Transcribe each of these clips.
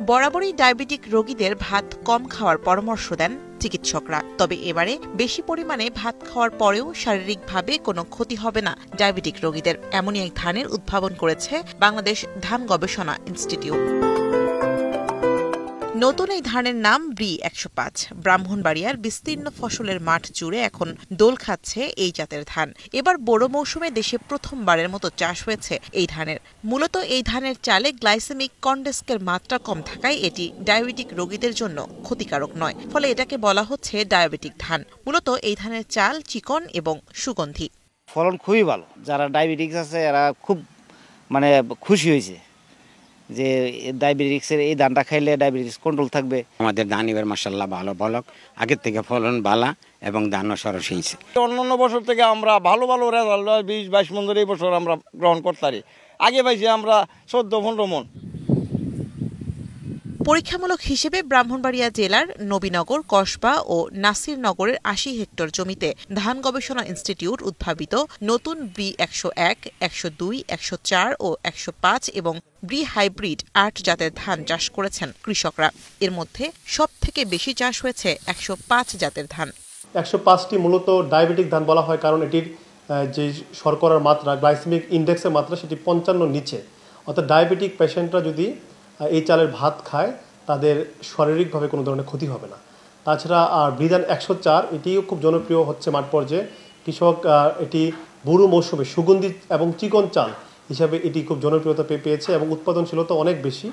বরাবরই ডায়াবেটিক রোগীদের ভাত কম খাওয়ার পরামর্শ দেন চিকিৎসকরা। তবে এবারে বেশি পরিমাণে ভাত খাওয়ার পরেও শারীরিকভাবে কোনো ক্ষতি হবে না ডায়াবেটিক রোগীদের, এমনই এক ধানের উদ্ভাবন করেছে বাংলাদেশ ধান গবেষণা ইনস্টিটিউট। নতুন এই ধানের নাম ব্রি ১০৫। ব্রাহ্মণবাড়িয়ার বিস্তীর্ণ ফসলের মাঠ জুড়ে এখন দোল খাচ্ছে এই জাতের ধান। এবার বোরো মৌসুমে দেশে প্রথমবারের মতো চাষ হয়েছে এই ধানের। মূলত এই ধানের চালে গ্লাইসেমিক কন্ডেক্সের মাত্রা কম থাকায় এটি ডায়াবেটিক রোগীদের জন্য ক্ষতিকারক নয়, ফলে এটাকে বলা হচ্ছে ডায়াবেটিক ধান। মূলত এই ধানের চাল চিকন এবং সুগন্ধি। ফলন খুবই ভালো, যারা ডায়াবেটিক্স আছে এরা খুব খুশি হয়েছে যে ডায়াবেটিক্সের এই ধানটা খাইলে ডায়াবেটিক্স কন্ট্রোল থাকবে। আমাদের ধান এবার মাশাআল্লাহ ভালো বলক, আগের থেকে ফলন বালা এবং ধানও সরস হয়েছে। অন্যান্য বছর থেকে আমরা ভালো রেজাল্ট 20-22 মন ধরে এই বছর আমরা গ্রহণ করতে পারি। আগে পাইছি আমরা 14-15 মন। পরীক্ষামূলক হিসেবে ব্রাহ্মণবাড়িয়া জেলার নবীনগর, কসবা ও নাসিরনগরের ৮০ হেক্টর জমিতে ধান গবেষণা ইনস্টিটিউট উদ্ভাবিত নতুন ব্রি ১০১, ১০২, ১০৪ ও ১০৫ এবং ব্রি হাইব্রিড ৮ জাতের ধান চাষ করেছেন কৃষকরা। এর মধ্যে সবথেকে বেশি চাষ হয়েছে ১০৫ জাতের ধান। ১০৫টি মূলত ডায়াবেটিক ধান বলা হয়, কারণ এটির যে শর্করার মাত্রা, গ্লাইসেমিক ইন্ডেক্সের মাত্রা সেটি ৫৫ নিচে। অর্থাৎ ডায়াবেটিক পেশেন্টরা যদি এই চালের ভাত খায় তাদের শারীরিকভাবে কোনো ধরনের ক্ষতি হবে না। তাছাড়া ব্রি ধান ১০৪ এটিও খুব জনপ্রিয় হচ্ছে মাঠ পর্যায়ে। কৃষক এটি বুরু মৌসুমে সুগন্ধি এবং চিকন চাল হিসাবে এটি খুব জনপ্রিয়তা পেয়েছে এবং উৎপাদনশীলতা অনেক বেশি।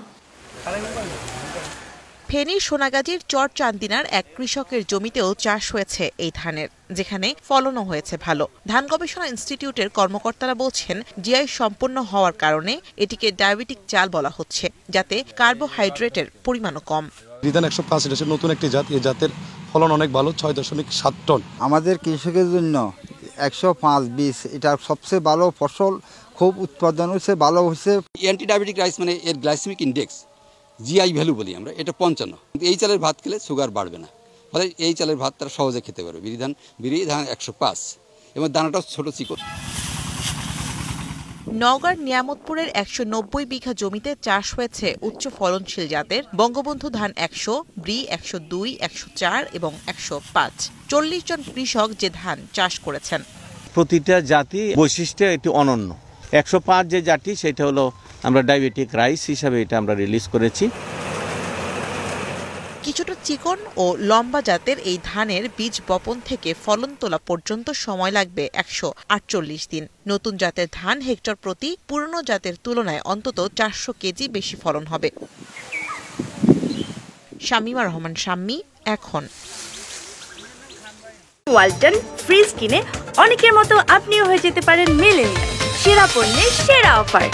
ফেনীর সোনাগাজীর চর চান্দিনার এক কৃষকের জমিতেও চাষ হয়েছে এই ধানের, যেখানে ফলনও হয়েছে ভালো। ধান গবেষণা ইনস্টিটিউটের কর্মকর্তারা বলছেন, জিআই সম্পন্ন হওয়ার কারণে এটিকে ডায়াবেটিক চাল বলা হচ্ছে, যাতে কার্বোহাইড্রেটের পরিমাণও কম। ব্রি ধান ১০৫ এটা নতুন একটি জাত, এই জাতের ফলন অনেক ভালো, ৬.৭ টন। আমাদের কৃষকের জন্য ১০৫-২০ এটা সবচেয়ে ভালো ফসল, খুব উৎপাদন হয়েছে, ভালো হয়েছে। অ্যান্টি ডায়াবেটিক রাইস মানে এর গ্লাইসেমিক ইন্ডেক্স জিআই ভ্যালু বলি আমরা, এটা ৫৫। কিন্তু এই চালের ভাত খেলে সুগার বাড়বে না, ফলে এই চালের ভাত তারা সহজে খেতে পারবে। ব্রি ধান ১০৫ এবং দানাটাও ছোট চিকন। নওগাঁর নিয়ামতপুরের ১৯০ বিঘা জমিতে চাষ হয়েছে উচ্চ ফলনশীল জাতের বঙ্গবন্ধু ধান ১০০, ব্রি ১০২, ১০৪ এবং ১০৫। ৪০ জন কৃষক যে ধান চাষ করেছেন। প্রতিটা জাতি বৈশিষ্ট্যে এটি অনন্য। ১০৫ যে জাতি সেটা হলো আমরা ডায়াবেটিক রাইস হিসাবে এটা আমরা রিলিজ করেছি। কিছুটা চিকন ও লম্বা জাতের এই ধানের বীজ বপন থেকে ফলন তোলা পর্যন্ত সময় লাগবে ১৪৮ দিন। নতুন জাতের ধান হেক্টর প্রতি পুরনো জাতের তুলনায় অন্তত ৪০০ কেজি বেশি ফলন হবে। শামীমা রহমান শাম্মী, এখন। ওয়ালটন ফ্রিজ কিনে অনেকের মতো আপনিও হয়ে যেতে পারেন মিলেনিয়াল। সেরা পণ্যের সেরা অফার।